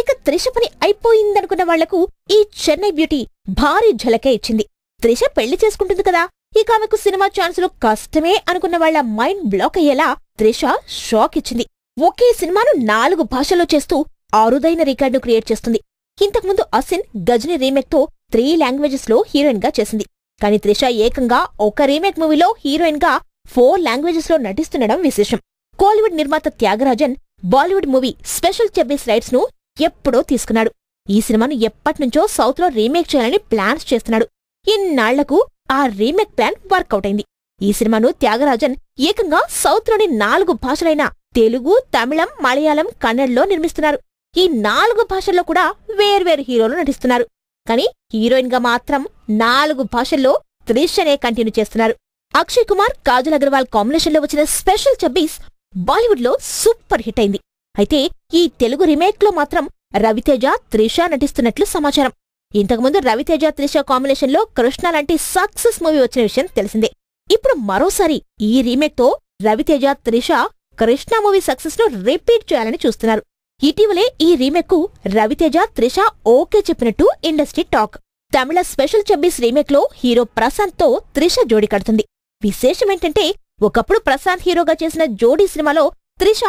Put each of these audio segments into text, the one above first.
ఇక త్రిష పని అయిపోయిందనుకున్న వాళ్లకు ఈ చెన్నై బ్యూటీ భారీ ఝలకే ఇచ్చింది. త్రిష పెళ్లి చేసుకుంటుంది కదా, ఇక ఆమెకు సినిమా ఛాన్సులు కష్టమే అనుకున్న వాళ్ల మైండ్ బ్లాక్ అయ్యేలా త్రిష షాక్ ఇచ్చింది. ఒకే సినిమాను 4 భాషల్లో చేస్తూ అరుదైన రికార్డును క్రియేట్ చేస్తుంది. ఇంతకుముందు అసిన్ గజని రీమేక్ తో 3 లాంగ్వేజెస్ లో హీరోయిన్ గా చేసింది. కానీ త్రిష ఏకంగా ఒక రీమేక్ మూవీలో హీరోయిన్ గా 4 లాంగ్వేజెస్ లో నటిస్తుండడం విశేషం. కోలీవుడ్ నిర్మాత Thyagarajan Bollywood movie special Chabbis rights ను ఎప్పుడో తీసుకున్నాడు. ఈ సినిమాను ఎప్పట్నుంచో సౌత్ లో రీమేక్ చేయాలని ప్లాన్స్ చేస్తున్నాడు. ఇన్నాళ్లకు ఆ రీమేక్ ప్లాన్ వర్కౌట్ అయింది. ఈ సినిమాను త్యాగరాజన్ ఏకంగా సౌత్ లోని 4 భాషలైన తెలుగు, తమిళం, మలయాళం, కన్నడలో నిర్మిస్తున్నారు. ఈ 4 భాషల్లో కూడా వేర్వేరు హీరోలు నటిస్తున్నారు. కానీ హీరోయిన్ గా మాత్రం 4 భాషల్లో త్రిషనే కంటిన్యూ చేస్తున్నారు. అక్షయ్ కుమార్, కాజల్ అగర్వాల్ కాంబినేషన్లో వచ్చిన స్పెషల్ చెబ్బీస్ బాలీవుడ్ లో సూపర్ హిట్ అయింది. అయితే ఈ తెలుగు రీమేక్ లో మాత్రం రవితేజ, త్రిష నటిస్తున్నట్లు సమాచారం. ఇంతకుముందు రవితేజ, త్రిష కాంబినేషన్ లో కృష్ణ లాంటి సక్సెస్ మూవీ వచ్చిన విషయం తెలిసిందే. ఇప్పుడు మరోసారి ఈ రీమేక్ తో రవితేజ, త్రిష కృష్ణ మూవీ సక్సెస్ ను రిపీట్ చేయాలని చూస్తున్నారు. ఇటీవలే ఈ రీమేక్ కు రవితేజ, త్రిష ఓకే చెప్పినట్టు ఇండస్ట్రీ టాక్. తమిళ స్పెషల్ చెబ్బీస్ రీమేక్ లో హీరో ప్రశాంత్ తో త్రిష జోడీ కడుతుంది. విశేషమేంటంటే ఒకప్పుడు ప్రశాంత్ హీరోగా చేసిన జోడీ సినిమాలో త్రిష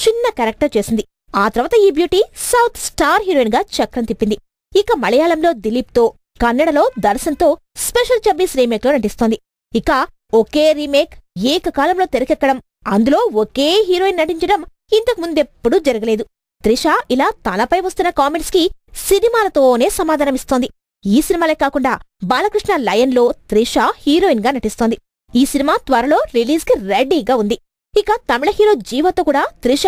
చిన్న క్యారెక్టర్ చేసింది. ఆ తర్వాత ఈ బ్యూటీ సౌత్ స్టార్ హీరోయిన్ గా చక్రం తిప్పింది. ఇక మలయాళంలో దిలీప్ తో, కన్నడలో దర్శన్ తో స్పెషల్ చెబ్బీస్ రీమేక్ లో నటిస్తోంది. ఇక ఒకే రీమేక్ ఏకకాలంలో తెరకెక్కడం, అందులో ఒకే హీరోయిన్ నటించడం ఇంతకుముందెప్పుడూ జరగలేదు. త్రిష ఇలా తనపై వస్తున్న కామెంట్స్ కి సినిమాలతోనే సమాధానమిస్తోంది. ఈ సినిమాలే కాకుండా బాలకృష్ణ లయన్ లో త్రిష హీరోయిన్ గా నటిస్తోంది. ఈ సినిమా త్వరలో రిలీజ్ కి రెడీగా ఉంది. ఇక తమిళ హీరో జీవాతో కూడా త్రిష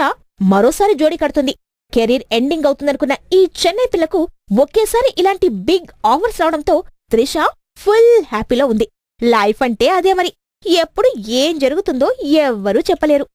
మరోసారి జోడీ కడుతుంది. కెరీర్ ఎండింగ్ అవుతుందనుకున్న ఈ చెన్నై పిల్లకు ఒకేసారి ఇలాంటి బిగ్ ఆఫర్స్ రావడంతో త్రిష ఫుల్ హ్యాపీలో ఉంది. లైఫ్ అంటే అదే మరి, ఎప్పుడు ఏం జరుగుతుందో ఎవ్వరూ చెప్పలేరు.